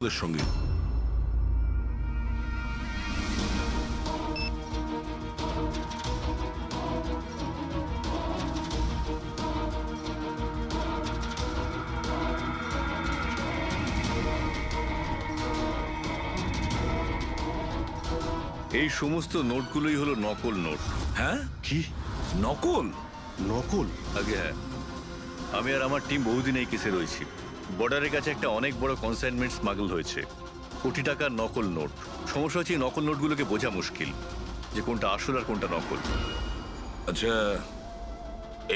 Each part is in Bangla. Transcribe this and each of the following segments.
ওদের সঙ্গে এই সমস্ত নোটগুলোই হলো নকল নোট। হ্যাঁ কি নকল? নকল? আগে হ্যাঁ, আমি আর আমার টিম বহুদিন এই কেসে রয়েছি। বর্ডারের কাছে একটা অনেক বড় কনসাইনমেন্ট স্মাগল হয়েছে, কোটি টাকার নকল নোট। সমস্যা হচ্ছে এই নকল নোটগুলোকে বোঝা মুশকিল যে কোনটা আসল আর কোনটা নকল। আচ্ছা,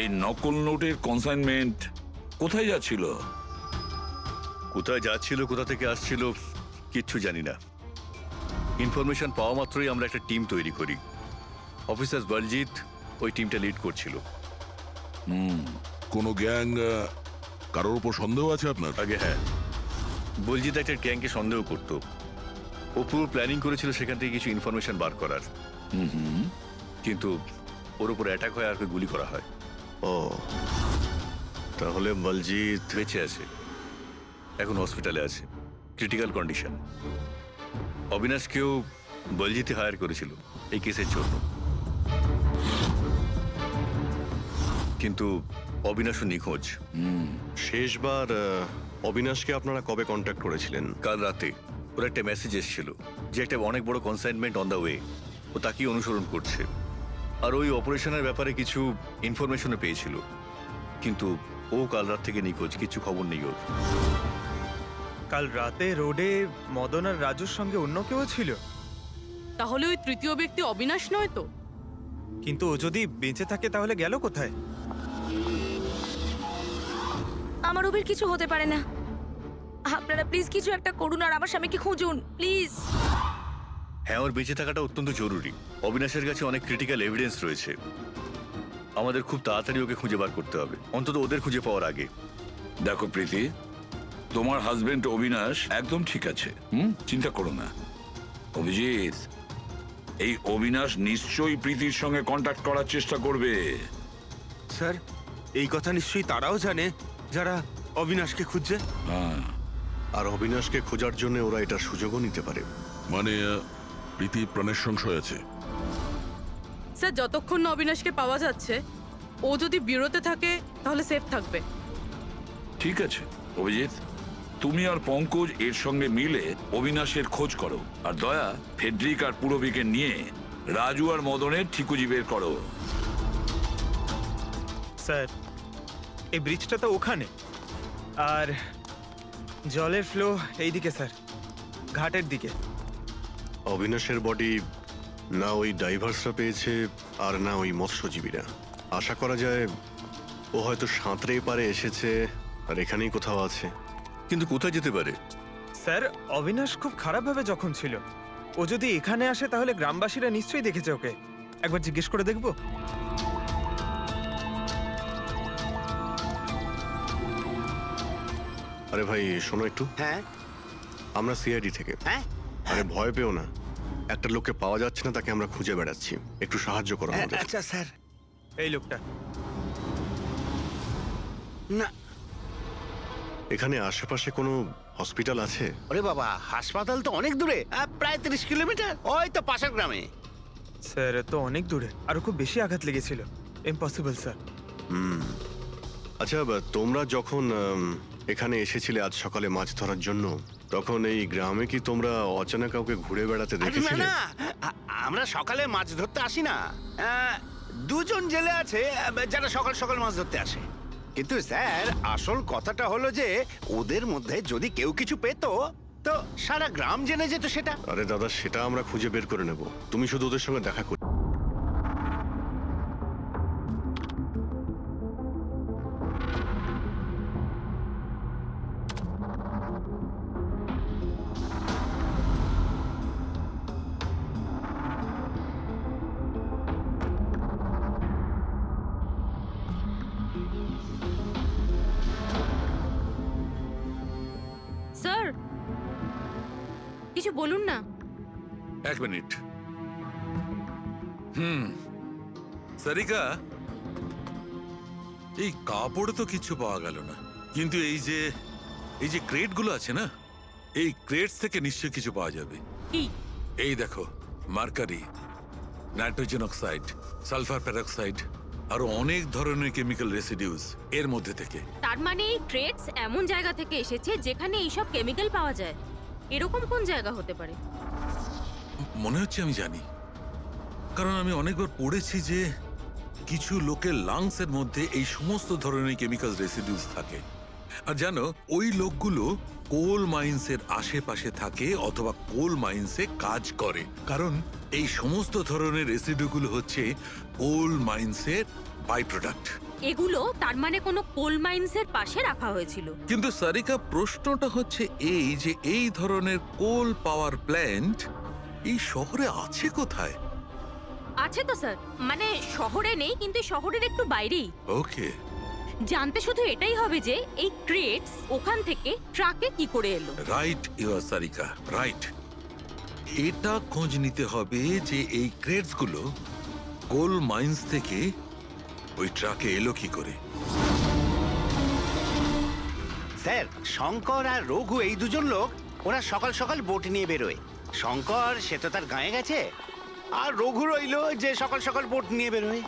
এই নকল নোটের কনসাইনমেন্ট কোথায় যাচ্ছিল? কোথায় যাচ্ছিল, কোথা থেকে আসছিল কিচ্ছু জানি না। ইনফরমেশন পাওয়া মাত্রই আমরা একটা টিম তৈরি করি। অফিসার বলজিৎ ওই টিমটা লিড করছিল। কোনো গ্যাং কারোর উপর সন্দেহ আছে আপনার? আগে হ্যাঁ, বলজিৎ একটা গ্যাংকে সন্দেহ করত। ও পুরো প্ল্যানিং করেছিল সেখান থেকে কিছু ইনফরমেশন বার করার। কিন্তু ওর উপর অ্যাটাক হয় আর ওকে গুলি করা হয়। ও, তাহলে বলজিৎ বেঁচে আছে, এখন হসপিটালে আছে, ক্রিটিক্যাল কন্ডিশন। অবিনাশকেও বলজিৎই হায়ার করেছিল এই কেসের জন্য, কিন্তু অবিনাশও নিখোঁজ। শেষবার অবিনাশকে আপনারা কবে কন্ট্যাক্ট করেছিলেন? কাল রাতে ওর একটা মেসেজ এসেছিল যে একটা অনেক বড় কনসাইনমেন্ট অন দ্য ওয়ে, ও তাকেই অনুসরণ করছে। আর ওই অপারেশনের ব্যাপারে কিছু ইনফরমেশনও পেয়েছিল, কিন্তু ও কাল রাত থেকে নিখোঁজ, কিছু খবর নেই ওর। কাল রাতে রোডে মদন আর রাজুর সঙ্গে অন্য কেউ ছিল, তাহলে ওই তৃতীয় ব্যক্তি অবিনাশ নয় তো? কিন্তু ও যদি বেঁচে থাকে তাহলে গেল কোথায়? আমার ওবির কিছু হতে পারে না। আপনারা প্লিজ কিছু একটা করুন আর আমার স্বামীকে খুঁজুন প্লিজ। হ্যাঁ, ওর বেঁচে থাকাটা অত্যন্ত জরুরি। অবিনাশের কাছে অনেক ক্রিটিক্যাল এভিডেন্স রয়েছে, আমাদের খুব তাড়াতাড়ি ওকে খুঁজে বার করতে হবে, অন্তত ওদের খুঁজে পাওয়ার আগে। দেখো প্রীতি, তোমার হাজবেন্ড অবিনাশ একদম ঠিক আছে, চিন্তা করো না। অভিজিৎ, এই অবিনাশ নিশ্চয়ই প্রীতির সঙ্গে কন্ট্যাক্ট করার চেষ্টা করবে। স্যার, এই কথা নিশ্চয়ই তারাও জানে যারা অবিনাশকে খুঁজছে। হ্যাঁ, আর অবিনাশকে খোঁজার জন্য ওরা এটার সুযোগও নিতে পারে। মানে প্রীতি প্রাণের সংশয় আছে। স্যার, যতক্ষণ না অবিনাশকে পাওয়া যাচ্ছে, ও যদি বিরতে থাকে তাহলে সেফ থাকবে। ঠিক আছে অভিজিৎ, তুমি আর পঙ্কজ এর সঙ্গে মিলে অবিনাশের খোঁজ করো, আর দয়া ফেডরিক আর পুরবিকে নিয়ে রাজু আর মদনের ঠিকুজি বের করো। স্যার, এই ব্রিজটা তো ওখানে, আর জলের ফ্লো এইদিকে স্যার, ঘাটের দিকে। অবিনাশের বডি না ওই ডাইভার্সরা পেয়েছে আর না ওই মৎস্যজীবীরা। আশা করা যায় ও হয়তো সাঁতরে পারে এসেছে আর এখানেই কোথাও আছে। কিন্তু কোথায় যেতে পারে? স্যার, অবিনাশ খুব খারাপভাবে জখম ছিল। ও যদি এখানে আসে তাহলে গ্রামবাসীরা নিশ্চয়ই দেখেছে ওকে। একবার জিজ্ঞেস করে দেখবো। আরে ভাই শোনো একটু, হ্যাঁ আমরা সিআইডি থেকে। হ্যাঁ আরে ভয় পেও না, একটা লোককে পাওয়া যাচ্ছে না, তাকে আমরা খুঁজে বেড়াচ্ছি, একটু সাহায্য করো আমাদের। আচ্ছা স্যার। এই লোকটা না, এখানে আশেপাশে কোনো হসপিটাল আছে? ওরে বাবা, হাসপাতাল তো অনেক দূরে, প্রায় 30 কিলোমিটার, ওই তো পাশের গ্রামে। স্যার, এ তো অনেক দূরে, আরো খুব বেশি আঘাত লেগেছিল। Impossible sir. আচ্ছা, তোমরা যখন এখানে এসেছিলে আজ সকালে মাছ ধরার জন্য, তখন এই গ্রামে কি তোমরা অচেনা কাউকে ঘুরে বেড়াতে আরে না দেখেছিলে? না, আমরা সকালে মাছ ধরতে আসি না। দুজন জেলে আছে যারা সকাল সকাল মাছ ধরতে আসে। কিন্তু স্যার, আসল কথাটা হলো যে ওদের মধ্যে যদি কেউ কিছু পেতো তো সারা গ্রাম জেনে যেত সেটা। আরে দাদা, সেটা আমরা খুঁজে বের করে নেব, তুমি শুধু ওদের সঙ্গে দেখা করো। স্যার, কিছু বলুন না। এক মিনিট। সারিকা, এই কাপড়ে তো কিছু পাওয়া গেল না, কিন্তু এই যে ক্রেটগুলো আছে না, এই ক্রেটস থেকে নিশ্চয়ই কিছু পাওয়া যাবে। কি? এই দেখো, mercury, nitrogen oxide, sulphur peroxide, আরো অনেক ধরনের কেমিক্যাল রেসিডিউস এর মধ্যে থেকে। তার মানে এই ট্রেডস এমন জায়গা থেকে এসেছে যেখানে এইসব কেমিক্যাল পাওয়া যায়। এরকম কোন জায়গা হতে পারে? মনে হচ্ছে আমি জানি, কারণ আমি অনেকবার পড়েছি যে কিছু লোকের লাংসের মধ্যে এই সমস্ত ধরনের কেমিক্যাল রেসিডিউস থাকে। আর জানো, ওই লোকগুলো কোল মাইন্সের আশেপাশে থাকে অথবা কোল মাইন্সে কাজ করে, কারণ এই সমস্ত ধরনের রেসিডিউগুলো হচ্ছে কোল মাইন্সের বাই প্রোডাক্ট। এগুলো তার মানে কোনো কোল মাইন্সের পাশে রাখা হয়েছিল। কিন্তু সারিকা, প্রশ্নটা হচ্ছে এই যে এই ধরনের কোল পাওয়ার প্ল্যান্ট এই শহরে আছে কোথায়? আছে তো স্যার, মানে শহরে নেই, কিন্তু শহরের একটু বাইরেই। ওকে, জানতে শুধু এটাই হবে যে এই ক্রেটস ওখান থেকে ট্রাকে কি করে এলো। Right your Sarika, right. এটা খোঁজ নিতে হবে যে এই ক্রেটস গুলো কোল মাইন্স থেকে ওই ট্রাকে এলো কি করে। স্যার, শঙ্কর আর রঘু এই দুজন লোক, ওরা সকাল সকাল বোট নিয়ে বেরোয়। শঙ্কর সে তো তার গায়ে গেছে, আর রঘু রইলো যে সকাল সকাল বোট নিয়ে বেরোয়।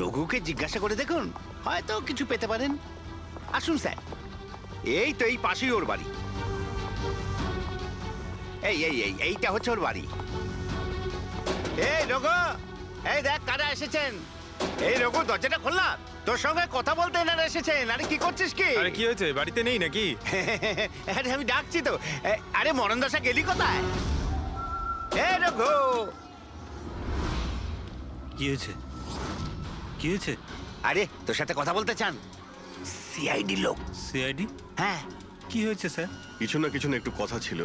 রঘুকে জিজ্ঞাসা করে দেখুন, হয়তো কিছু পেতে পারেন। আসুন স্যার, এই তো এই পাশেই ওর বাড়ি। এইটা হচ্ছে ওর বাড়ি। এই রঘু, এই দেখ কারা এসেছেন। এই রঘু, দরজাটা খোলা, তোর সঙ্গে কথা বলতে এনারা এসেছেন। আরে কি করছিস কি? আরে কি হয়েছে, বাড়িতে নেই নাকি? আরে আমি ডাকছি তো। আরে মরণ দশা গেলি কোথায়? এই রঘু, কি হয়েছে? কি হয়েছে? আরে তোর সাথে কথা বলতে চান সিআইডি লোক। সিআইডি? হ্যাঁ। কি হয়েছে স্যার? কিছু না একটু কথা ছিল,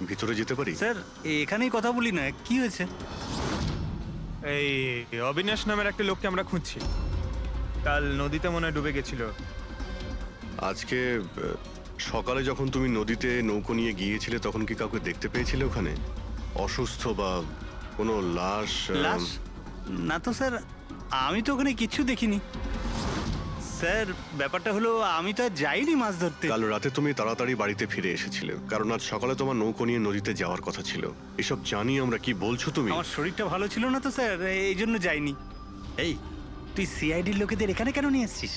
ভিতরে যেতে পারি? স্যার, এখানেই কথা বলি না, কি হয়েছে? এই অবিনাশ নামের একটা লোককে আমরা খুঁজছি। কাল নদীতে মনে হয় ডুবে গেছিল। আজকে সকালে যখন তুমি নদীতে নৌকো নিয়ে গিয়েছিলে তখন কি কাউকে দেখতে পেয়েছিলে ওখানে? অসুস্থ বা কোনো লাশ? লাশ? না তো স্যার, আমি তো ওখানে কিচ্ছু দেখিনি। স্যার, ব্যাপারটা হলো আমি তো আর যাইনি মাছ ধরতে। কাল রাতে তুমি তাড়াতাড়ি বাড়িতে ফিরে এসেছিলে, কারণ আজ সকালে তোমার নৌকো নিয়ে নদীতে যাওয়ার কথা ছিল। এসব জানি আমরা, কি বলছো তুমি? আমার শরীরটা ভালো ছিল না তো স্যার, এই জন্য যাইনি। এই, তুই সিআইডির লোকেদের এখানে কেন নিয়ে এসছিস?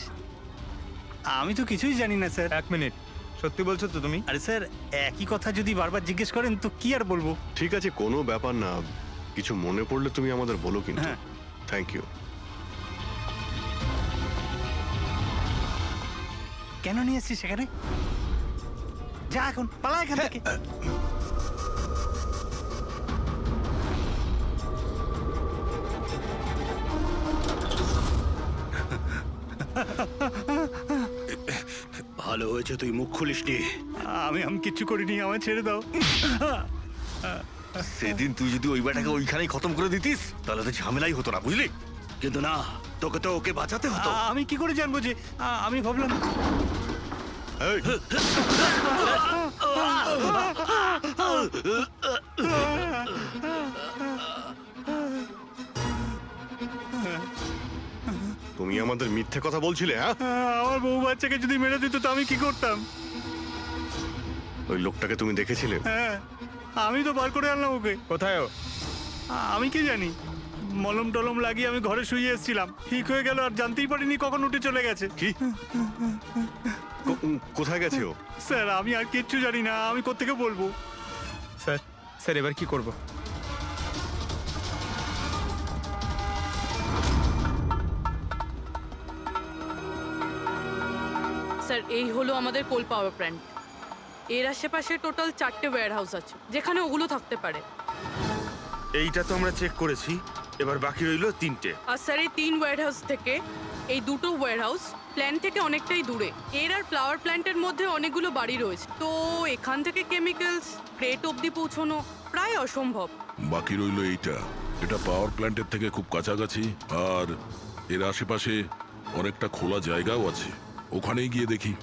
আমি তো কিছুই জানি না স্যার। এক মিনিট, সত্যি বলছো তো তুমি? আরে স্যার, একই কথা যদি বারবার জিজ্ঞেস করেন তো কি আর বলবো। ঠিক আছে, কোনো ব্যাপার না, কিছু মনে পড়লে তুমি আমাদের বলো কিন্তু। হ্যাঁ। Thank you. কেন নিয়ে এসছিস সেখানে? যা এখন, পালা এখান থেকে। ভালো হয়েছে তুই মুখ খুলিসনি। আমি কিচ্ছু করিনি, আমায় ছেড়ে দাও। সেদিন তুই যদি ওই বেটাকে ওইখানেই খতম করে দিতিস তাহলে তো ঝামেলাই হতো না, বুঝলি? কিন্তু না, তোকে তো ওকে বাঁচাতে হতো। আমি কি করে জানবো যে? আমি ভাবলাম এই, তুমি আমাদের মিথ্যে কথা বলছিলে? হ্যাঁ, আমার বউ বাচ্চাকে যদি মেরে দিত তো আমি কি করতাম? ওই লোকটাকে তুমি দেখেছিলে? হ্যাঁ, আমি তো বার করে আনলাম ওকে। কোথায় ও? আমি কি জানি, মলম টলম লাগিয়ে আমি ঘরে শুয়ে এসেছিলাম, ঠিক হয়ে গেল আর জানতেই পারিনি কখন উঠে চলে গেছে। কি? কোথায় গেছে ও? স্যার, আমি আর কিচ্ছু জানি না, আমি কোত্থেকে বলবো? স্যার, স্যার এবার কি করব? স্যার, এই হলো আমাদের কোল পাওয়ার প্ল্যান্ট। এর আশেপাশে টোটাল 4টে ওয়্যার হাউস আছে যেখানে ওগুলো থাকতে পারে। এইটা তো আমরা চেক করেছি, এবার বাকি রইলো 3টে। আর স্যার, এই 3 ওয়্যার হাউস থেকে এই 2টো ওয়্যার হাউস প্ল্যান্ট থেকে অনেকটাই দূরে। এর আর ফ্লাওয়ার প্ল্যান্টের মধ্যে অনেকগুলো বাড়ি রয়েছে, তো এখান থেকে কেমিক্যালস ক্রেট অবধি পৌঁছানো প্রায় অসম্ভব। বাকি রইল এইটা, এটা পাওয়ার প্ল্যান্টের থেকে খুব কাছাকাছি, আর এর আশেপাশে অনেকটা খোলা জায়গাও আছে, ওখানেই গিয়ে দেখি।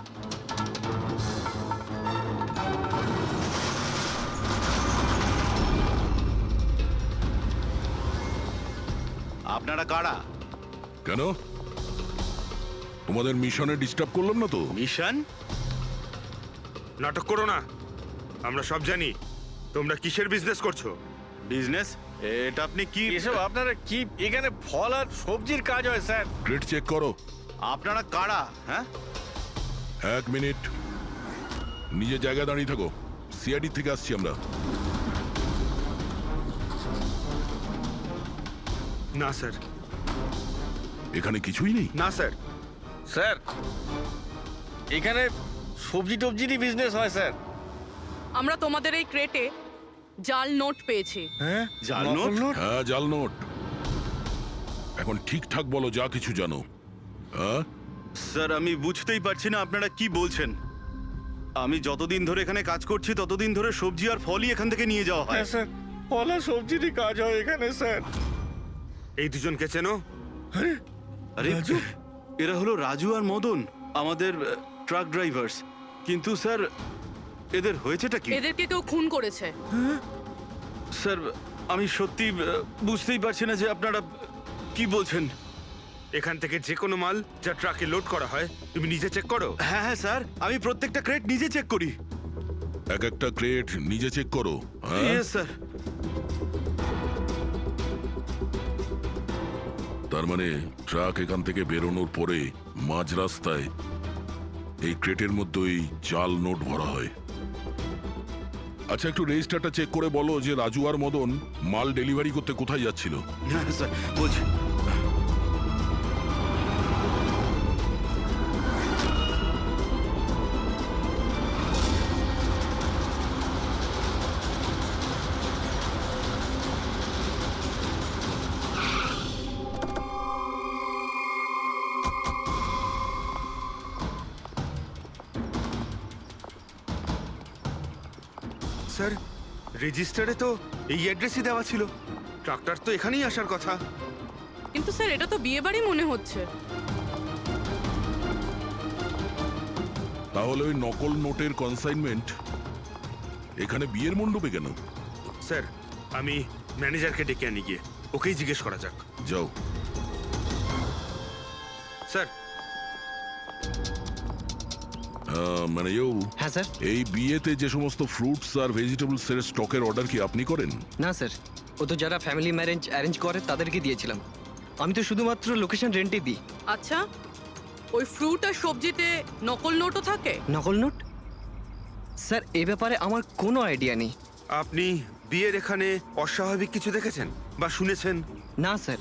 আপনারা কারা? কেন, তোমাদের মিশনে ডিস্টার্ব করলাম না তো? মিশন? নাটক করো না, আমরা সব জানি তোমরা কিসের বিজনেস করছো। বিজনেস? এটা আপনি কি এসব আপনারা কি এখানে ফল আর সবজির কাজ হয় স্যার? ক্রেট চেক করো। আপনারা কারা? হ্যাঁ 1 মিনিট, নিজের জায়গায় দাঁড়িয়ে থাকো। সিআইডি থেকে আসছি আমরা। না স্যার, এখানে কিছুই নেই। না স্যার। স্যার এখানে সবজি টবজিরই বিজনেস হয় স্যার। আমরা তোমাদের এই ক্রেটে জাল নোট পেয়েছি। হ্যাঁ জাল নোট? হ্যাঁ, জাল নোট। এখন ঠিকঠাক বলো যা কিছু জানো। হ্যাঁ, স্যার আমি বুঝতেই পারছি না আপনারা কি বলছেন। আমি যতদিন ধরে এখানে কাজ করছি ততদিন ধরে সবজি আর ফলই এখান থেকে নিয়ে যাওয়া হয়। স্যার ফল আর সবজিরই কাজ হয় এখানে স্যার। এই দুজনকে চেনো? আরে এরা হলো রাজু আর মদন, আমাদের ট্রাক ড্রাইভার্স। কিন্তু স্যার এদের হয়েছেটা কি? এদেরকে কেউ খুন করেছে। স্যার আমি সত্যি বুঝতেই পারছি না যে আপনারা কি বলছেন। এখান থেকে যে কোনো মাল যা ট্রাকে লোড করা হয় তুমি নিজে চেক করো। হ্যাঁ হ্যাঁ স্যার, আমি প্রত্যেকটা ক্রেট নিজে চেক করি। এক একটা ক্রেট নিজে চেক করো। হ্যাঁ, ইয়েস স্যার। তার মানে ট্রাক এখান থেকে বেরোনোর পরে মাঝ রাস্তায় এই ক্রেটের মধ্যে ওই জাল নোট ভরা হয়। আচ্ছা, একটু রেজিস্টারটা চেক করে বলো যে রাজু আর মদন মাল ডেলিভারি করতে কোথায় যাচ্ছিল। হ্যাঁ স্যার বলছি। স্যার রেজিস্টারে তো এই অ্যাড্রেসই দেওয়া ছিল। ট্রাকটার তো এখানেই আসার কথা। কিন্তু স্যার এটা তো বিয়ে বাড়ি মনে হচ্ছে। তাহলে ওই নকল নোটের কনসাইনমেন্ট এখানে বিয়ের মণ্ডপে কেন? স্যার আমি ম্যানেজারকে ডেকে আনি, গিয়ে ওকেই জিজ্ঞেস করা যাক। যাও। স্যার মানে হ্যাঁ স্যার। এই বিয়েতে যে সমস্ত ফ্রুটস আর ভেজিটেবলস এর স্টকের অর্ডার কি আপনি করেন? না স্যার, ও তো যারা ফ্যামিলি ম্যারেজ অ্যারেঞ্জ করে তাদেরকে দিয়েছিলাম। আমি তো শুধুমাত্র লোকেশন রেন্টে দিই। আচ্ছা, ওই ফ্রুট আর সবজিতে নকল নোটও থাকে? নকল নোট? স্যার এ ব্যাপারে আমার কোনো আইডিয়া নেই। আপনি বিয়ের এখানে অস্বাভাবিক কিছু দেখেছেন বা শুনেছেন? না স্যার।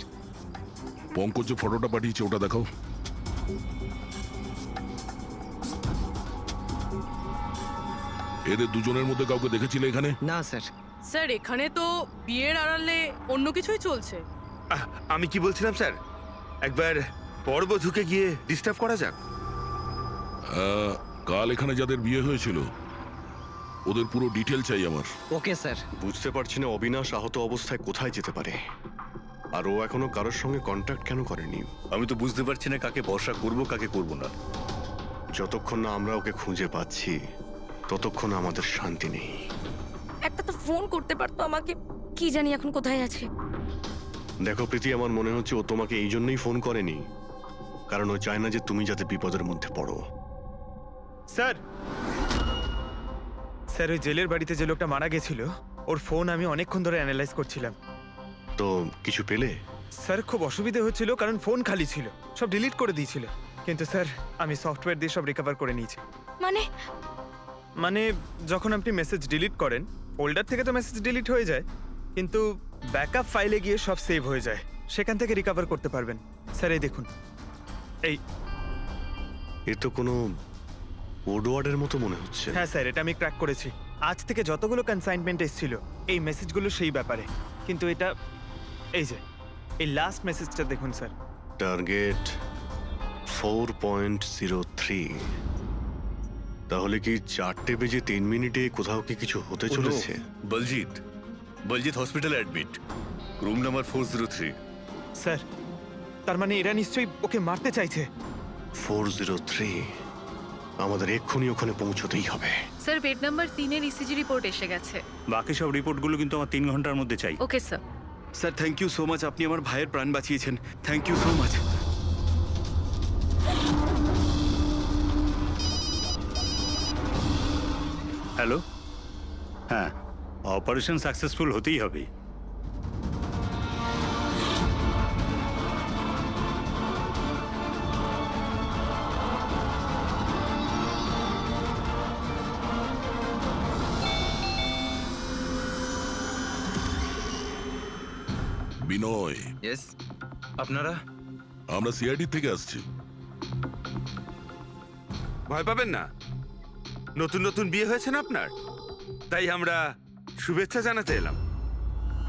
পঙ্কজ যে ফটোটা পাঠিয়েছে ওটা দেখাও। এদের দুজনের মধ্যে কাউকে দেখেছিলে এখানে? না স্যার। স্যার এখানে তো বিয়ের আড়ালে অন্য কিছুই চলছে। আমি কি বলছিলাম স্যার, একবার পর্বধূকে গিয়ে ডিস্টার্ব করা যাক। কাল এখানে যাদের বিয়ে হয়েছিল ওদের পুরো ডিটেল চাই আমার। Okay sir. বুঝতে পারছি না অবিনাশ আহত অবস্থায় কোথায় যেতে পারে, আর ও এখনো কারোর সঙ্গে কন্ট্যাক্ট কেন করেনি। আমি তো বুঝতে পারছি না কাকে ভরসা করব কাকে করব না। যতক্ষণ না আমরা ওকে খুঁজে পাচ্ছি ততক্ষণ আমাদের শান্তি নেই। একটা তো ফোন করতে পারতো আমাকে, কি জানি এখন কোথায় আছে। দেখো প্রীতি, আমার মনে হচ্ছে ও তোমাকে এই জন্যই ফোন করেনি, কারণ ও চায় না যে তুমি যাতে বিপদের মধ্যে পড়ো। স্যার স্যার ওই জেলের বাড়িতে যে লোকটা মারা গেছিল ওর ফোন আমি অনেকক্ষণ ধরে অ্যানালাইজ করছিলাম। তো কিছু পেলে? স্যার খুব অসুবিধে হচ্ছিল কারণ ফোন খালি ছিল, সব ডিলিট করে দিয়েছিল। কিন্তু স্যার আমি সফটওয়্যার দিয়ে সব রিকভার করে নিয়েছি। মানে যখন আপনি মেসেজ ডিলিট করেন ফোল্ডার থেকে তো মেসেজ ডিলিট হয়ে যায়, কিন্তু ব্যাকআপ ফাইলে গিয়ে সব সেভ হয়ে যায়, সেখান থেকে রিকভার করতে পারবেন। স্যার এই দেখুন, এই এ তো কোনো ওডওয়ার্ডের মতো মনে হচ্ছে। হ্যাঁ স্যার, এটা আমি ক্র্যাক করেছি। আজ থেকে যতগুলো কনসাইনমেন্ট এসেছিল এই মেসেজগুলো সেই ব্যাপারে, কিন্তু এটা এই যে এই লাস্ট মেসেজটা দেখুন স্যার। টার্গেট 4.03। তাহলে কি 4:03 কোথাও কি কিছু হতে চলেছে? বলজিৎ হসপিটালে অ্যাডমিট, রুম নাম্বার 403। স্যার তার মানে এরা নিশ্চয়ই ওকে মারতে চাইছে। 403, আমাদের এক্ষুনি ওখানে পৌঁছতেই হবে। স্যার বেড নাম্বার 3 এর ইসিজি রিপোর্ট এসে গেছে। বাকি সব রিপোর্টগুলো কিন্তু আমার 3 ঘন্টার মধ্যে চাই। Okay sir. Sir thank you so much, আপনি আমার ভাইয়ের প্রাণ বাঁচিয়েছেন। Thank you so much. Hello হ্যাঁ, অপারেশন সাকসেসফুল হতেই হবে। বিনয়, ইয়েস, আপনারা? আমরা সিআইডি থেকে আসছি। ভয় পাবেন না, নতুন নতুন বিয়ে হয়েছে না আপনার, তাই আমরা শুভেচ্ছা জানাতে এলাম।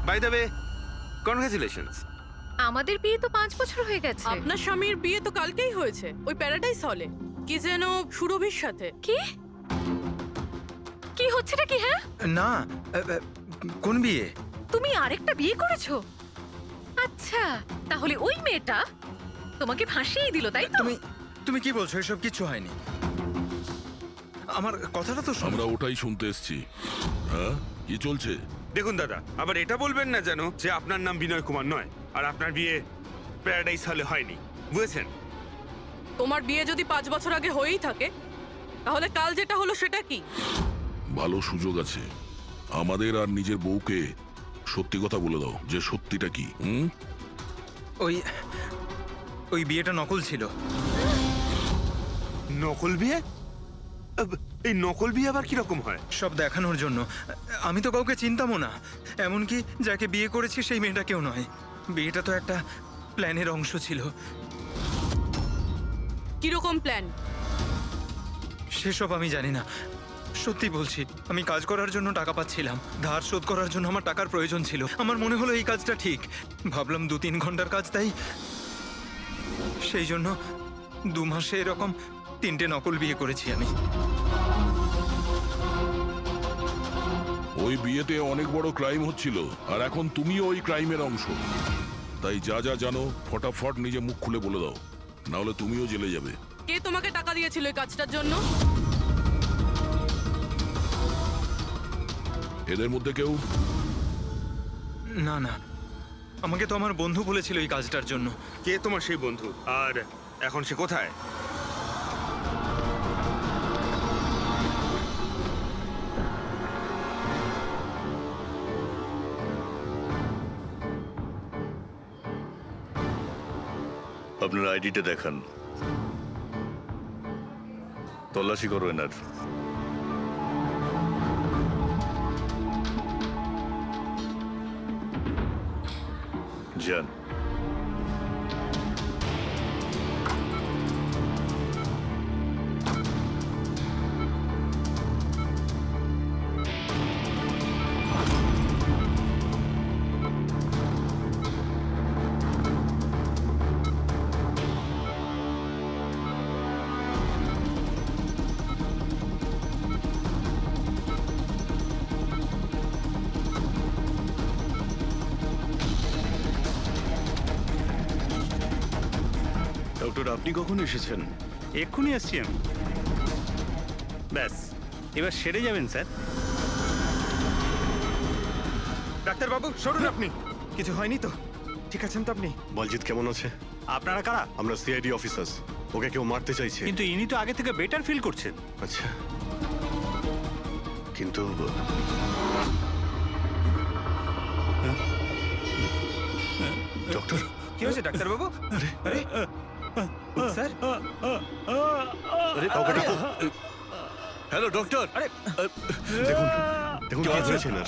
By the way, congratulations. আমাদের বিয়ে তো 5 বছর হয়ে গেছে। আপনার স্বামীর বিয়ে তো কালকেই হয়েছে, ওই প্যারাডাইস হলে, কি যেন সুরভির সাথে। কি কি হচ্ছেটা কি? হ্যাঁ, না, কোন বিয়ে? তুমি আরেকটা বিয়ে করেছো? আচ্ছা, তাহলে ওই মেয়েটা তোমাকে ফাঁসিয়ে দিল, তাই তো? তুমি কি বলছো? এসব কিছু হয়নি। আমার কথাটা তো শোনো। আমরা ওটাই শুনতে এসছি। হ্যাঁ, কি চলছে? দেখুন দাদা, আবার এটা বলবেন না যেন যে আপনার নাম বিনয় কুমার নয় আর আপনার বিয়ে প্যারাডাইস হলে হয়নি, বুঝেছেন? তোমার বিয়ে যদি 5 বছর আগে হয়েই থাকে, তাহলে কাল যেটা হলো সেটা কি? ভালো সুযোগ আছে, আমাদের আর নিজের বউকে সত্যি কথা বলে দাও যে সত্যিটা কি। ওই বিয়েটা নকল ছিল। নকল বিয়ে? এই নকল বিয়ে আবার কিরকম হয়? সব দেখানোর জন্য। আমি তো কাউকে চিনতামও না, এমনকি যাকে বিয়ে করেছি সেই মেয়েটাকেও নয়। বিয়েটা তো একটা প্ল্যানের অংশ ছিল। কিরকম প্ল্যান? সেসব আমি জানি না, সত্যি বলছি। আমি কাজ করার জন্য টাকা পাচ্ছিলাম, ধার শোধ করার জন্য আমার টাকার প্রয়োজন ছিল। আমার মনে হলো এই কাজটা ঠিক, ভাবলাম 2-3 ঘন্টার কাজ, তাই সেই জন্য 2 মাসে এরকম 3টে নকল বিয়ে করেছি আমি। ওই বিয়েতে অনেক বড় ক্রাইম হচ্ছিল, আর এখন তুমিও ওই ক্রাইমের অংশ। তাই যা যা জানো ফটাফট নিজে মুখ খুলে বলে দাও, না হলে তুমিও জেলে যাবে। কে তোমাকে টাকা দিয়েছিল এই কাজটার জন্য? এদের মধ্যে কেউ? না না, আমাকে তো আমার বন্ধু বলেছিল এই কাজটার জন্য। কে তোমার সেই বন্ধু, আর এখন সে কোথায়? আপনার আইডিটা দেখান, তল্লাশি করো এনার। যান। ডক্টর, আপনি কখন এসেছেন? এক্ষুনি আসছি আমি। ব্যাস, এবার সেরে যাবেন স্যার। ডাক্তারবাবু সরুন আপনি। কিছু হয়নি তো? ঠিক আছেন তো আপনি? বলজিৎ কেমন আছে? আপনারা কারা? আমরা সিআইডি অফিসার্স। ওকে কেউ মারতে চাইছে। কিন্তু ইনি তো আগে থেকে বেটার ফিল করছেন। আচ্ছা, কিন্তু ডক্টর, কি হয়েছে ডাক্তারবাবু? আরে স্যার, আরে কাউকে ডাকো। Hello doctor. আরে দেখুন দেখুন কি হয়েছে না।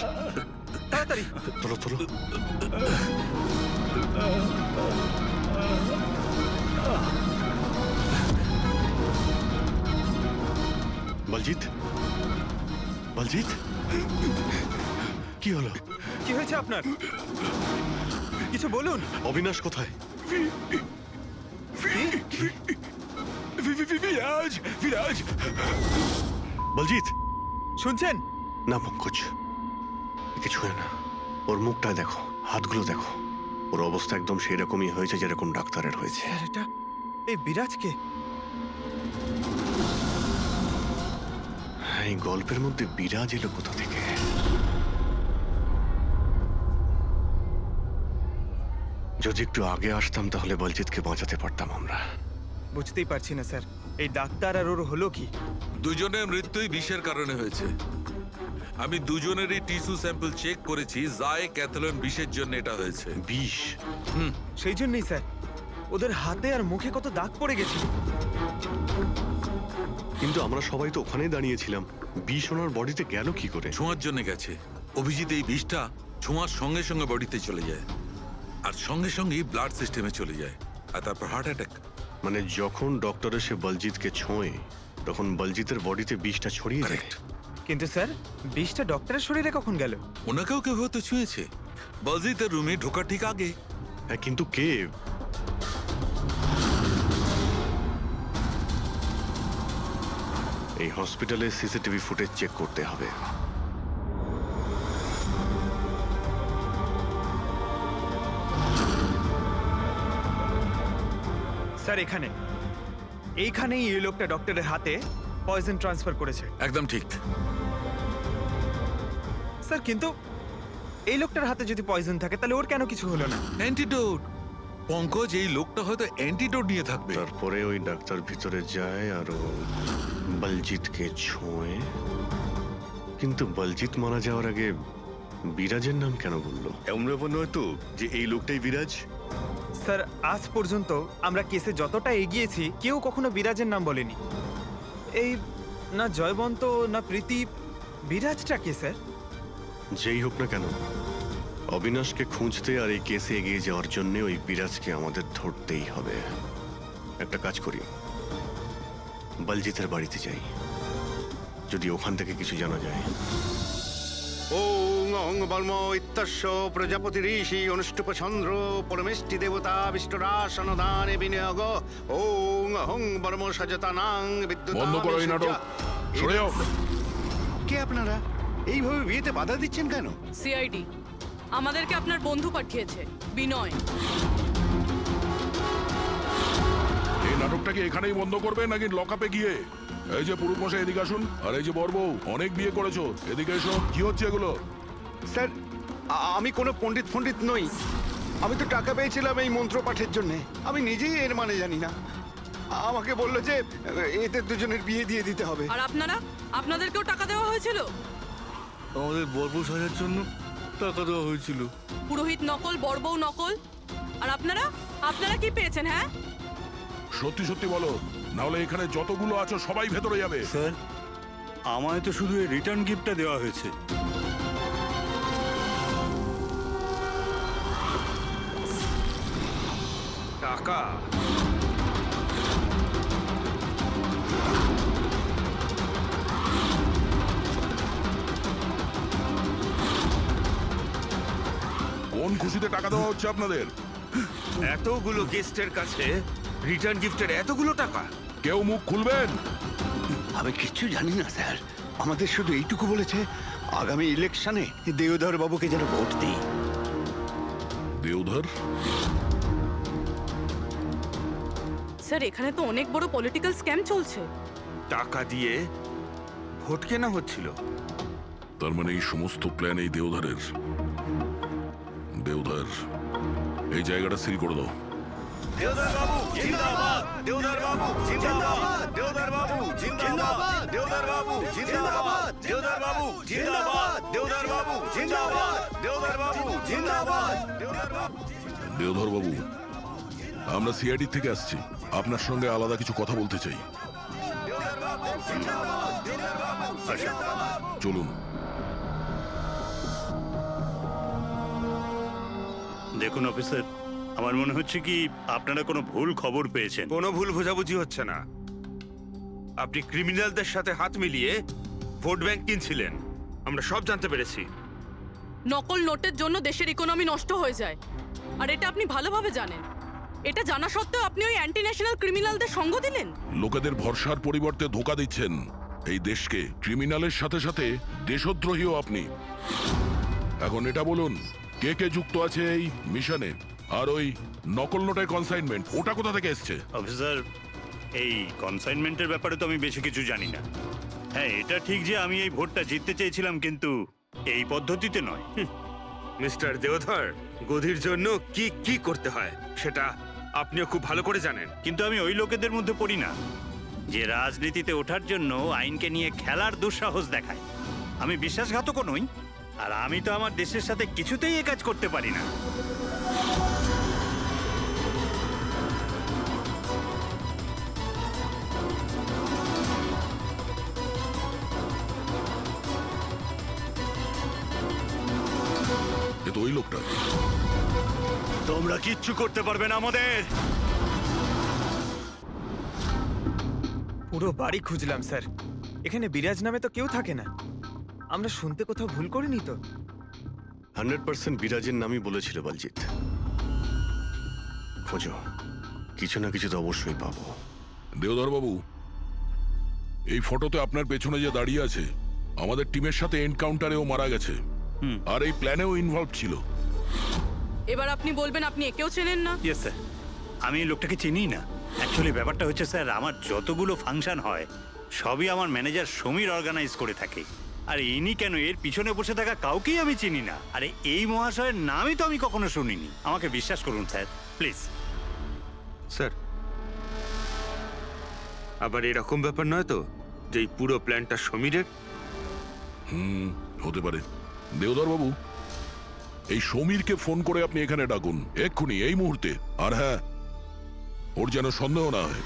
তাড়াতাড়ি তোলো তোলো। বলজিৎ, বলজিৎ, কি হলো? কি হয়েছে আপনার? কিছু বলুন। অবিনাশ কোথায়? বিরাজ, বিরাজ, বলজিৎ, শুনছেন? না পঙ্কজ, কিছু হয় না। ওর মুখটা দেখো, হাতগুলো দেখো, ওর অবস্থা একদম সেই রকমই হয়েছে যেরকম ডাক্তারের হয়েছে। স্যার, এটা এই বিরাজকে? এই গল্পের মধ্যে বিরাজ এলো কোথা থেকে? যদি একটু আগে আসতাম তাহলে বলজিৎকে বাঁচাতে পারতাম আমরা। বুঝতেই পারছি না স্যার, এই ডাক্তার আর ওর হলো কি? দুজনের মৃত্যুই বিষের কারণে হয়েছে। আমি দুজনেরই টিস্যু স্যাম্পল চেক করেছি, জায় ক্যাথলন বিষের জন্য এটা হয়েছে। বিষ? সেই জন্যই স্যার ওদের হাতে আর মুখে কত দাগ পড়ে গেছিল। কিন্তু আমরা সবাই তো ওখানেই দাঁড়িয়েছিলাম, বিষ ওনার বডিতে গেল কি করে? ছোঁয়ার জন্য গেছে। অভিজিৎ, এই বিষটা ছোঁয়ার সঙ্গে সঙ্গে বডিতে চলে যায়, আর সঙ্গে সঙ্গেই ব্লাড সিস্টেমে চলে যায়, আর তারপর হার্ট অ্যাটাক। মানে যখন ডক্টর এসে বলজিৎকে ছোঁয়ে তখন বলজিতের বডিতে বিষটা ছড়িয়ে যায়। কারেক্ট। কিন্তু স্যার বিষটা ডক্টরের শরীরে কখন গেল? ওনাকেও কেউ হয়তো ছুঁয়েছে, বলজিতের রুমে ঢোকার ঠিক আগে। হ্যাঁ, কিন্তু কে? এই হসপিটালে সিসিটিভি ফুটেজ চেক করতে হবে। স্যার এইখানেই এই লোকটা ডক্টরের হাতে পয়জন ট্রান্সফার করেছে। একদম ঠিক। স্যার কিন্তু এই লোকটার হাতে যদি পয়জন থাকে তাহলে ওর কেন কিছু হলো না? অ্যান্টিডোট। পঙ্কজ, এই লোকটা হয়তো অ্যান্টিডোট নিয়ে থাকবে। তারপরে ওই ডাক্তার ভিতরে যায় আর ও বলজিৎকে ছোঁয়ে। কিন্তু বলজিৎ মারা যাওয়ার আগে বিরাজের নাম কেন বললো? এমন ব্যাপার নয় তো যে এই লোকটাই বিরাজ? স্যার আজ পর্যন্ত আমরা কেসে যতটা এগিয়েছি কেউ কখনো বিরাজের নাম বলেনি। এই না জয়বন্ত না প্রীতি, বিরাজটা কে স্যার? যেই হোক না কেন, অবিনাশকে খুঁজতে আর এই কেসে এগিয়ে যাওয়ার জন্য ওই বিরাজকে আমাদের ধরতেই হবে। একটা কাজ করি, বলজিতের বাড়িতে যাই, যদি ওখান থেকে কিছু জানা যায়। ওং অং বর্ম ইত্যস্য প্রজাপতি ঋষি অনুষ্ঠুপ চন্দ্র পরমেষ্টি দেবতা বিষ্টরাসন দানে বিনিয়োগ ওং অং বর্ম সজতানাং বন্ধ করো এই নাটক, সরে যাও। কে আপনারা? এইভাবে বিয়েতে বাধা দিচ্ছেন কেন? সিআইডি আমাদেরকে আপনার বন্ধু পাঠিয়েছে, বিনয়। এই নাটকটাকে এখানেই বন্ধ করবে নাকি লকআপে গিয়ে? এই যে পুরুষ মশাই, এদিকে আসুন। আর এই যে বরবউ, অনেক বিয়ে করেছো, এদিকে এসো। কি হচ্ছে এগুলো? স্যার আমি কোনো পণ্ডিত নই। আমি তো টাকা পেয়েছিলাম এই মন্ত্র পাঠের জন্য। আমি নিজেই এর মানে জানি না। আমাকে বললো যে এদের দুজনের বিয়ে দিয়ে দিতে হবে। আর আপনাদেরকেও টাকা দেওয়া হয়েছিল? আমাদের বরবউ সাজার জন্য টাকা দেওয়া হয়েছিল। পুরোহিত নকল, বরবউ নকল। আর আপনারা কি পেয়েছেন? হ্যাঁ, সত্যি সত্যি বলো, নাহলে এখানে যতগুলো আছো সবাই ভেতরে যাবে। স্যার আমায় তো শুধু এই রিটার্ন গিফটটা দেওয়া হয়েছে। টাকা? কোন খুশিতে টাকা দেওয়া হচ্ছে আপনাদের? এতগুলো গেস্টের কাছে রিটার্ন গিফটের এতগুলো টাকা? কেউ মুখ খুলবেন? আমি কিচ্ছু জানি না স্যার। আমাদের শুধু এইটুকু বলেছে, আগামী ইলেকশনে দেওধর বাবুকে যেন ভোট দিই। দেওধর? স্যার এখানে তো অনেক বড় পলিটিক্যাল স্ক্যাম চলছে। টাকা দিয়ে ভোট কেনা হচ্ছিল? তার মানে এই সমস্ত প্ল্যান এই দেওধরের। দেওধর, এই জায়গাটা সিল করে দাও। দেওধর বাবু জিন্দাবাদ! দেওধর বাবু জিন্দাবাদ! দেওধর বাবু জিন্দাবাদ! দেওধর বাবু জিন্দাবাদ! দেওধর বাবু জিন্দাবাদ! দেওধর বাবু জিন্দাবাদ! দেওধর বাবু জিন্দাবাদ! দেওধর বাবু। দেওধর বাবু, আমরা সিআইডি থেকে আসছি, আপনার সঙ্গে আলাদা কিছু কথা বলতে চাই। চলুন। দেখুন অফিসার, আমার মনে হচ্ছে কি আপনারা কোনো ভুল খবর পেয়েছেন। কোনো ভুল বোঝাবুঝি হচ্ছে না। আপনি ক্রিমিনালদের সাথে হাত মিলিয়ে ভোট ব্যাংক কিনছিলেন, আমরা সব জানতে পেরেছি। নকল নোটের জন্য দেশের ইকোনমি নষ্ট হয়ে যায়, আর এটা আপনি ভালোভাবে জানেন। এটা জানা সত্ত্বেও আপনি ওই অ্যান্টি ন্যাশনাল ক্রিমিনালদের সঙ্গ দিলেন। লোকেদের ভরসার পরিবর্তে ধোঁকা দিচ্ছেন এই দেশকে। ক্রিমিনালের সাথে সাথে দেশদ্রোহীও আপনি। এখন এটা বলুন, কে কে যুক্ত আছে এই মিশনে? আর ওই নকল নোটের কনসাইনমেন্ট, ওটা কোথা থেকে এসছে? অফিসার, এই কনসাইনমেন্টের ব্যাপারে তো আমি বেশি কিছু জানি না। হ্যাঁ, এটা ঠিক যে আমি এই ভোটটা জিততে চেয়েছিলাম, কিন্তু এই পদ্ধতিতে নয়। মিস্টার দেওধর, গদির জন্য কি কি করতে হয় সেটা আপনিও খুব ভালো করে জানেন। কিন্তু আমি ওই লোকেদের মধ্যে পড়ি না যে রাজনীতিতে ওঠার জন্য আইনকে নিয়ে খেলার দুঃসাহস দেখায়। আমি বিশ্বাসঘাতকও নই, আর আমি তো আমার দেশের সাথে কিছুতেই এ কাজ করতে পারি না। এ তো ওই লোকটা। তোমরা কিচ্ছু করতে পারবে না আমাদের। পুরো বাড়ি খুঁজলাম স্যার, এখানে বিরাজ নামে তো কেউ থাকে না। আমরা শুনতে কোথাও ভুল করিনি তো? 100% বিরাজের নামই বলেছিল বলজিৎ। খোঁজো, কিছু না কিছু তো অবশ্যই পাবো। দেওধর বাবু, এই ফটোতে আপনার পেছনে যে দাঁড়িয়ে আছে, আমাদের টিমের সাথে এনকাউন্টারেও মারা গেছে, আর এই প্ল্যানেও ইনভলভ ছিল। এবার আপনি বলবেন আপনি একেও চেনেন না? ইয়েস স্যার, আমি এই লোকটাকে চিনি না। অ্যাকচুয়ালি ব্যাপারটা হচ্ছে স্যার, আমার যতগুলো ফাংশন হয় সবই আমার ম্যানেজার সমীর অর্গানাইজ করে থাকে। আর ইনি কেন, এর পিছনে বসে থাকা কাউকেই আমি চিনি না। আরে এই মহাশয়ের নামই তো আমি কখনো শুনিনি। আমাকে বিশ্বাস করুন স্যার, প্লিজ। স্যার, আবার এরকম ব্যাপার নয় তো যে এই পুরো প্ল্যানটা সমীরের? হতে পারে। দেওধর বাবু, এই সমীরকে ফোন করে আপনি এখানে ডাকুন এক্ষুনি, এই মুহূর্তে। আর হ্যাঁ, ওর যেন সন্দেহ না হয়।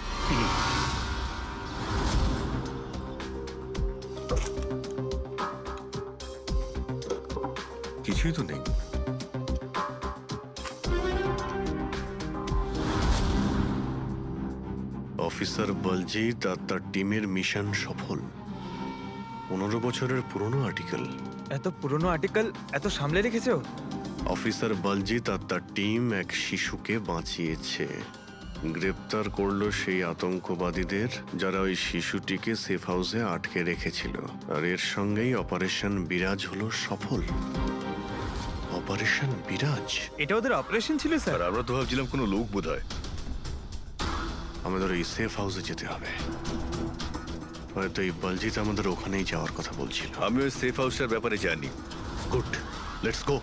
কিছুই তো নেই। অফিসার বলজিৎ আর তার টিমের মিশন সফল। 15 বছরের পুরনো আর্টিকেল। এত পুরনো আর্টিকেল এত সামলে রেখেছো? অফিসার বলজিৎ আর তার টিম এক শিশুকে বাঁচিয়েছে। গ্রেপ্তার করলো সেই আতঙ্কবাদীদের যারা ওই শিশুটিকে সেফ হাউসে আটকে রেখেছিল। আর এর সঙ্গেই অপারেশন বিরাজ হলো সফল। অপারেশন বিরাজ? এটা ওদের অপারেশন ছিল স্যার? আর আমরা তো ভাবছিলাম কোনো লোক বোধ হয়। আমাদের ওই সেফ হাউসে যেতে হবে। হয়তো এই বলজিৎ আমাদের ওখানেই যাওয়ার কথা বলছিল। আমি ওই সেফ হাউসটার ব্যাপারে জানি। Good, let's go.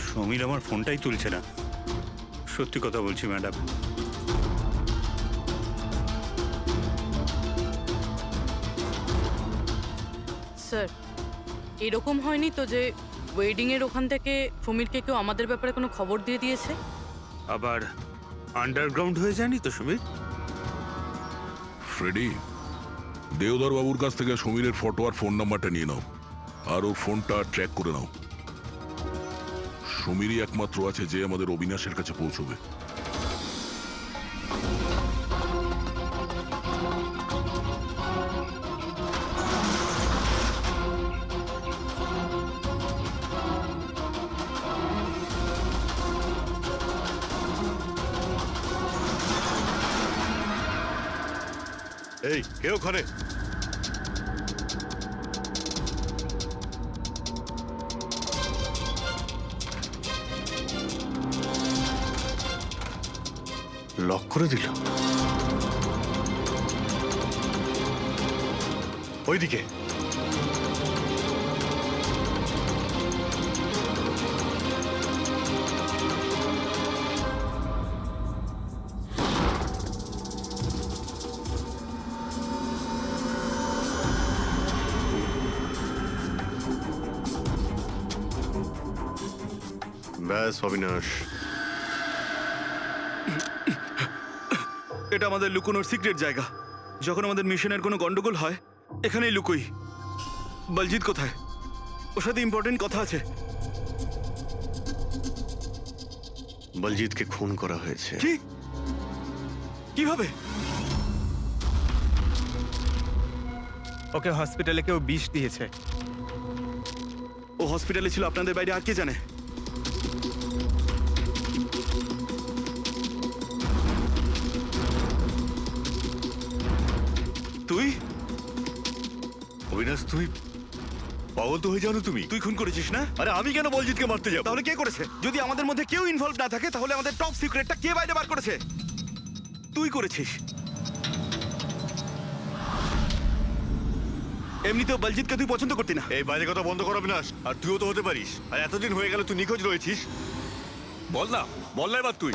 সমীর আমার ফোনটাই তুলছে না। সত্যি কথা বলছি ম্যাডাম। স্যার, এরকম হয়নি তো যে ওয়েডিং এর ওখান থেকে সমীরকে কেউ আমাদের ব্যাপারে কোনো খবর দিয়ে দিয়েছে? আবার আন্ডারগ্রাউন্ড হয়ে যায়নি তো সমীর? ফ্রেডি, দেওধর বাবুর কাছ থেকে সমীরের ফটো আর ফোন নাম্বারটা নিয়ে নাও, আর ওর ফোনটা ট্র্যাক করে নাও। সমীরই একমাত্র আছে যে আমাদের অবিনাশের কাছে পৌঁছবে। এই কে ওখানে? লক করে দিল। ওইদিকে। ব্যাস অবিনাশ, এটা আমাদের লুকোনোর সিক্রেট জায়গা। যখন আমাদের মিশনের কোনো গন্ডগোল হয় এখানেই লুকোই। বলজিৎ কোথায়? ওর সাথে ইম্পর্টেন্ট কথা আছে। বলজিৎকে খুন করা হয়েছে। কি? কিভাবে? ওকে হসপিটালে কেউ বিষ দিয়েছে। ও হসপিটালে ছিল, আপনাদের বাইরে আর কে জানে? তুই? অবিনাশ, তুই পাগল তো হয়ে যাও না তুমি? তুই খুন করেছিস না? আরে আমি কেন বলজিৎকে মারতে যাব? তাহলে কে করেছে? যদি আমাদের মধ্যে কেউ ইনভলভ না থাকে তাহলে আমাদের টপ সিক্রেটটা কে বাইরে বার করেছে? তুই করেছিস। এমনিতেও বলজিৎকে তুই পছন্দ করতি না। এই বাজে কথা বন্ধ কর অবিনাশ। আর তুইও তো হতে পারিস। আর এতদিন হয়ে গেল তুই নিখোঁজ রয়েছিস। বল না এবার তুই।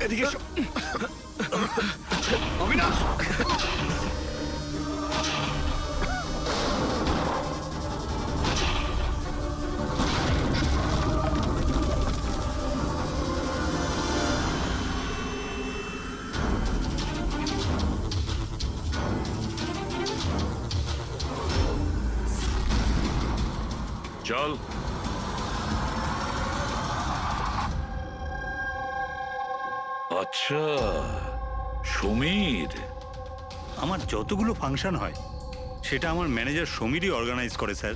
এদিকে এসো। অবিনাশ, চল। আচ্ছা, সমীর। আমার যতগুলো ফাংশন হয় সেটা আমার ম্যানেজার সমীরই অর্গানাইজ করে স্যার।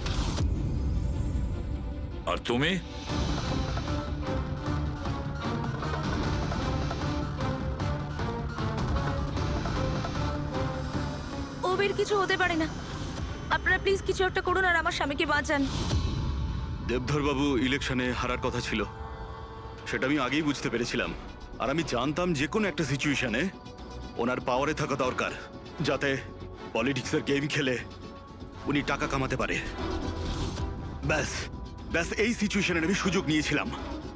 আর তুমি? ওবের কিছু হতে পারে না। আপনারা প্লিজ কিছু একটা করুন আর আমার স্বামীকে বাঁচান। দেবধর বাবু ইলেকশনে হারার কথা ছিল, সেটা আমি আগেই বুঝতে পেরেছিলাম। আর আমি জানতাম যে কোনো একটা সিচুয়েশনে ওনার পাওয়ারে থাকা দরকার, যাতে পলিটিক্সের গেম খেলে উনি টাকা কামাতে পারে। ব্যাস ব্যাস এই সিচুয়েশনে আমি সুযোগ নিয়েছিলাম।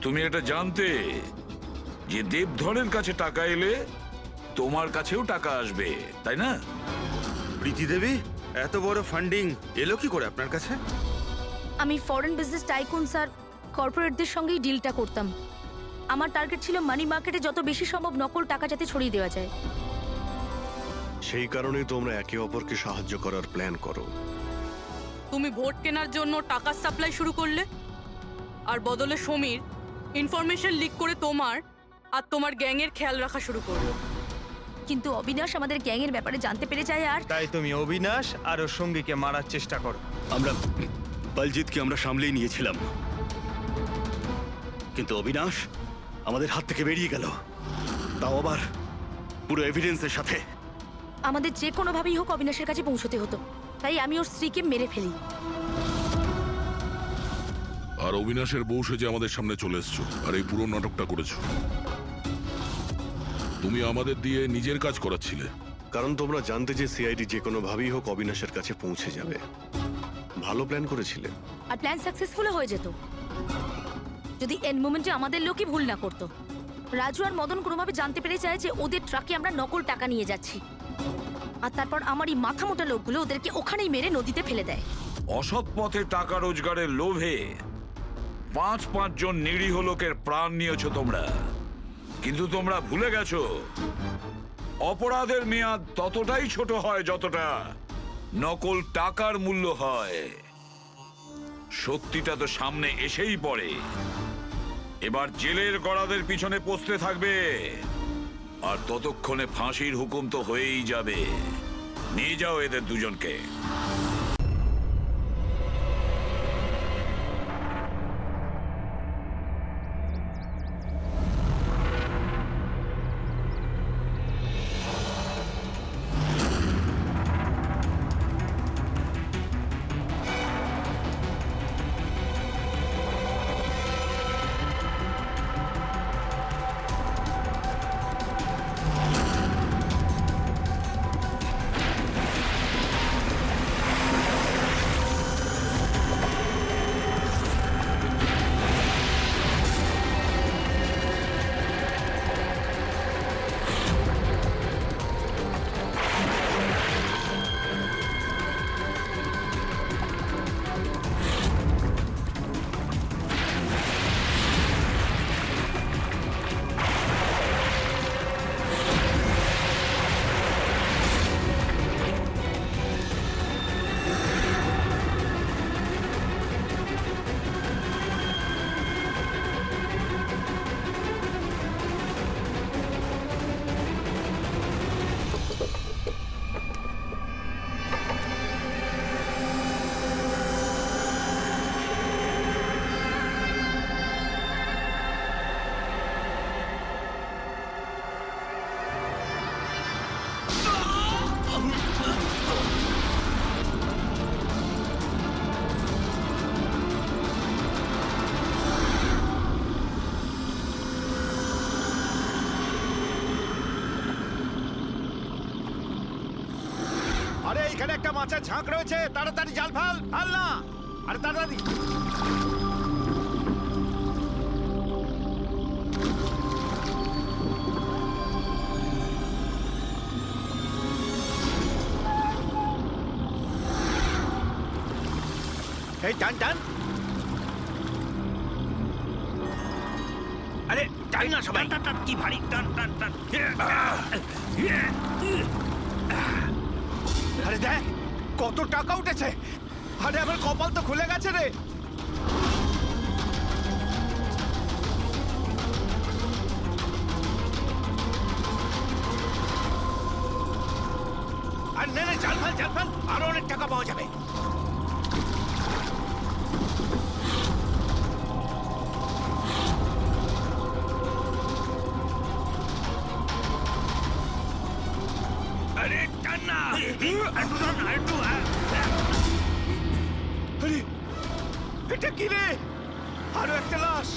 তুমি এটা জানতে যে দেবধরের কাছে টাকা এলে তোমার কাছেও টাকা আসবে, তাই না? প্রীতি দেবী, এত বড় ফান্ডিং এলো কি করে আপনার কাছে? আমি ফরেন বিজনেস টাইকুন স্যার কর্পোরেটদের সঙ্গেই ডিলটা করতাম। আমার টার্গেট ছিল মানি মার্কেটে যত বেশি সম্ভব নকল টাকা যাতে ছড়িয়ে দেওয়া যায়। সেই কারণেই তোমরা একে অপরকে সাহায্য করার প্ল্যান করো। তুমি ভোট কেনার জন্য টাকার সাপ্লাই শুরু করলে, আর বদলে সমীর ইনফরমেশন লিক করে তোমার আর তোমার গ্যাংয়ের খেয়াল রাখা শুরু করলো। কিন্তু অবিনাশ আমাদের গ্যাংয়ের ব্যাপারে জানতে পেরে যায় আর তাই তুমি অবিনাশ আর ওর সঙ্গীকে মারার চেষ্টা করো। আমরা বলজিৎকে আমরা সামলেই নিয়েছিলাম, কিন্তু অবিনাশ আমাদের হাত থেকে বেরিয়ে গেল, তাও আবার পুরো এভিডেন্সের সাথে। আমাদের যে কোনোভাবেই হোক অবিনাশের কাছে পৌঁছতে হতো, তাই আমি ওর স্ত্রীকে মেরে ফেলি। আর অবিনাশের বউ সেজে আমাদের সামনে চলে এসছো আর এই পুরো নাটকটা করেছো। তুমি আমাদের দিয়ে নিজের কাজ করাচ্ছিলে, কারণ তোমরা জানতে যে সিআইডি যে কোনোভাবেই হোক অবিনাশের কাছে পৌঁছে যাবে। ভালো প্ল্যান করেছিলে। আর প্ল্যান সাকসেসফুল হয়ে যেত যদি এন্ড মোমেন্টে আমাদের লোকই ভুল না করতো। রাজু আর মদন কোনোভাবে জানতে পেরে যায় যে ওদের ট্রাকে আমরা নকল টাকা নিয়ে যাচ্ছি, আর তারপর আমার এই মাথা মোটা লোকগুলো ওদেরকে ওখানেই মেরে নদীতে ফেলে দেয়। অসৎ পথে টাকা রোজগারের লোভে 5 জন নিরীহ লোকের প্রাণ নিয়েছো তোমরা, কিন্তু তোমরা ভুলে গেছো অপরাধের মেয়াদ ততটাই ছোট হয় যতটা নকল টাকার মূল্য হয়। সত্যিটা তো সামনে এসেই পড়ে। এবার জেলের গড়াদের পিছনে পৌঁছতে থাকবে, আর ততক্ষণে ফাঁসির হুকুম তো হয়েই যাবে। নিয়ে যাও এদের দুজনকে। এখানে একটা মাছের ঝাঁক রয়েছে, তাড়াতাড়ি জাল ফেল। ফেল না, আরে তাড়াতাড়ি। এই টান টান, আরে টান না সবাই। টান টান, কি ভারী, টান টান টান। আরে দেখ কত টাকা উঠেছে। আরে আমার কপাল তো খুলে গেছে রে। আর নে নে, জাল ফেল জাল ফেল, আরো অনেক টাকা পাওয়া যাবে। আরে টান না, একটু টান না, একটু। আরে এটা কি রে? আরো একটা লাশ।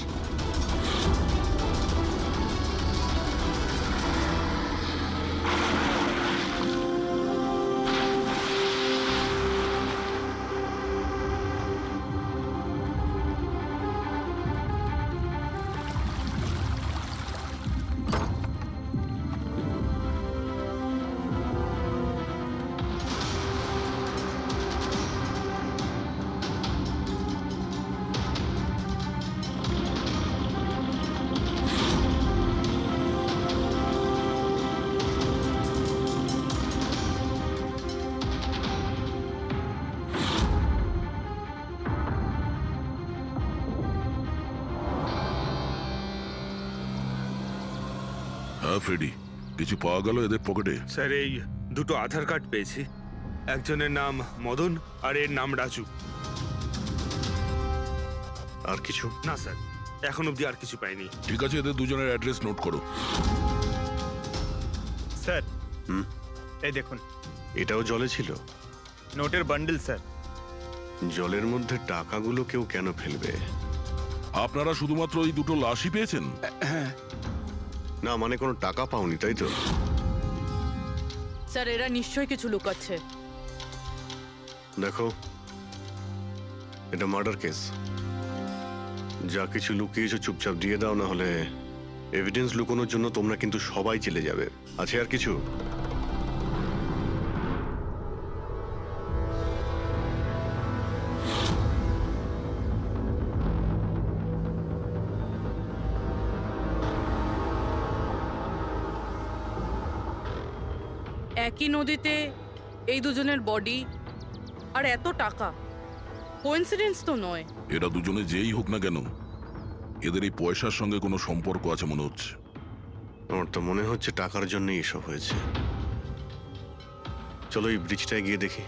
হ্যাঁ ফ্রেডি, কিছু পাওয়া গেল এদের পকেটে? স্যার এই দুটো আধার কার্ড পেয়েছি, একজনের নাম মদন আর এর নাম রাজু। আর কিছু? না স্যার, এখন অবধি আর কিছু পাইনি। ঠিক আছে, এদের দুজনের অ্যাড্রেস নোট করো। স্যার হুম, এই দেখুন, এটাও জলে ছিল? নোটের বান্ডেল স্যার। জলের মধ্যে টাকাগুলো কেউ কেন ফেলবে? আপনারা শুধুমাত্র ওই দুটো লাশই পেয়েছেন? না মানে কোনো টাকা পাওনি তাই তো? স্যার এরা নিশ্চয়ই কিছু লুকাচ্ছে। দেখো, এটা মার্ডার কেস। যা কিছু লুকিয়েছো চুপচাপ দিয়ে দাও, না হলে এভিডেন্স লুকানোর জন্য তোমরা কিন্তু সবাই চলে যাবে। আছে আর কিছু? একই নদীতে এই দুজনের বডি আর এত টাকা, কোইন্সিডেন্স তো নয়। এরা দুজনে যেই হোক না কেন, এদের এই পয়সার সঙ্গে কোনো সম্পর্ক আছে মনে হচ্ছে। আমার তো মনে হচ্ছে টাকার জন্যই এসব হয়েছে। চলো এই ব্রিজটায় গিয়ে দেখি।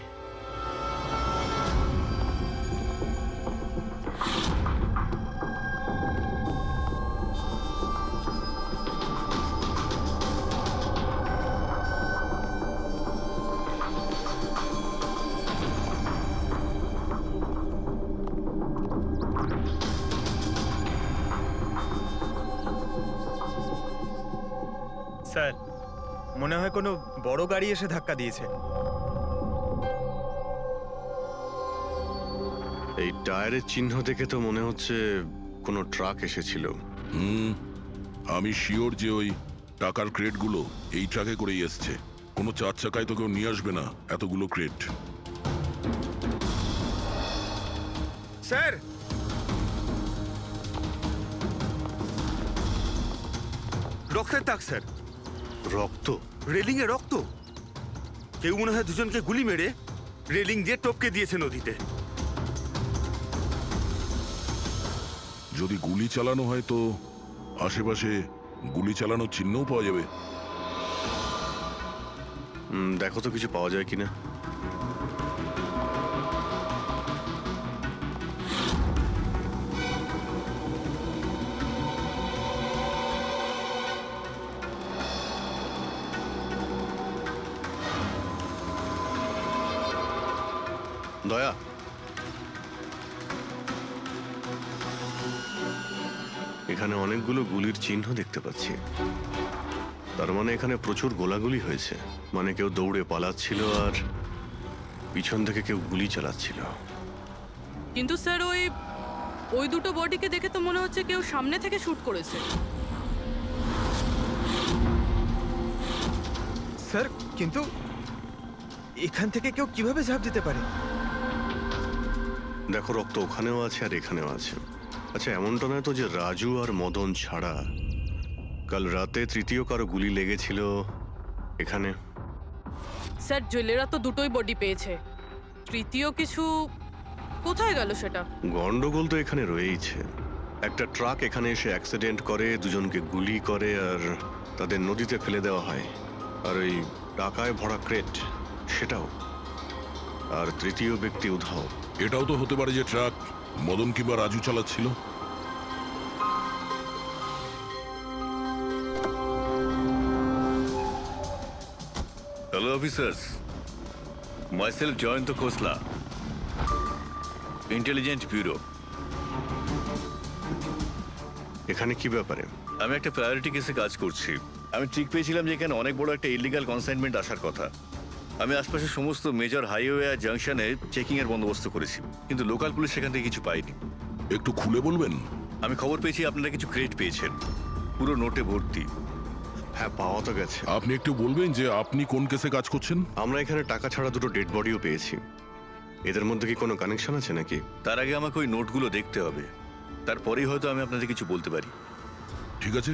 স্যার মনে হয় কোনো বড় গাড়ি এসে ধাক্কা দিয়েছে। এই টায়ারের চিহ্ন দেখে তো মনে হচ্ছে কোনো ট্রাক এসেছিল। আমি শিওর যে ওই টাকার ক্রেটগুলো এই ট্রাকে করেই এসছে। কোনো চার চাকায় তো কেউ নিয়ে আসবে না এতগুলো ক্রেট। স্যার রক্তের দাগ স্যার। রক্ত? রেলিং এ রক্ত। কেউ মনে হয় দুজনকে গুলি মেরে রেলিং দিয়ে টপকে দিয়েছে নদীতে। যদি গুলি চালানো হয় তো আশেপাশে গুলি চালানোর চিহ্নও পাওয়া যাবে। দেখো তো কিছু পাওয়া যায় কিনা। দয়া, এখানে অনেকগুলো গুলির চিহ্ন দেখতে পাচ্ছি। তার মানে এখানে প্রচুর গোলাগুলি হয়েছে। মানে কেউ দৌড়ে পালাচ্ছিল আর পিছন থেকে কেউ গুলি চালাচ্ছিল। কিন্তু স্যার ওই দুটো বডিকে দেখে তো মনে হচ্ছে কেউ সামনে থেকে শুট করেছে। স্যার কিন্তু এখান থেকে কেউ কিভাবে ঝাঁপ দিতে পারে? দেখো, রক্ত ওখানেও আছে আর এখানেও আছে। আচ্ছা, এমনটা নয় তো যে রাজু আর মদন ছাড়া কাল রাতে তৃতীয় কারো গুলি লেগেছিল এখানে? স্যার জেলেরা তো দুটোই বডি পেয়েছে, তৃতীয় কিছু কোথায় গেল সেটা? গন্ডগোল তো এখানে রয়েইছে। একটা ট্রাক এখানে এসে অ্যাক্সিডেন্ট করে, দুজনকে গুলি করে আর তাদের নদীতে ফেলে দেওয়া হয়। আর ওই টাকায় ভরা ক্রেট সেটাও। আর তৃতীয় ব্যক্তি উধাও। এটাও তো হতে পারে যে ট্রাক মদন কিংবা রাজু চালাচ্ছিল। হ্যালো অফিসার্স, মাইসেলফ জয়ন্ত খোসলা, ইন্টেলিজেন্স ব্যুরো। এখানে কি ব্যাপারে? আমি একটা প্রায়োরিটি কেসে কাজ করছি। আমি ঠিক পেয়েছিলাম যে এখানে অনেক বড় একটা ইলিগাল কনসাইনমেন্ট আসার কথা। আমি আশপাশের সমস্ত মেজর হাইওয়ে আর জাংশনে চেকিং এর বন্দোবস্ত করেছি, কিন্তু লোকাল পুলিশ সেখান থেকে কিছু পাইনি। একটু খুলে বলবেন? আমি খবর পেয়েছি আপনারা কিছু ক্রেট পেয়েছেন, পুরো নোটে ভর্তি। হ্যাঁ, পাওয়া তো গেছে। আপনি একটু বলবেন যে আপনি কোন কেসে কাজ করছেন? আমরা এখানে টাকা ছাড়া দুটো ডেড বডিও পেয়েছি। এদের মধ্যে কি কোনো কানেকশন আছে নাকি? তার আগে আমাকে ওই নোটগুলো দেখতে হবে, তারপরেই হয়তো আমি আপনাদের কিছু বলতে পারি। ঠিক আছে,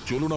চলুন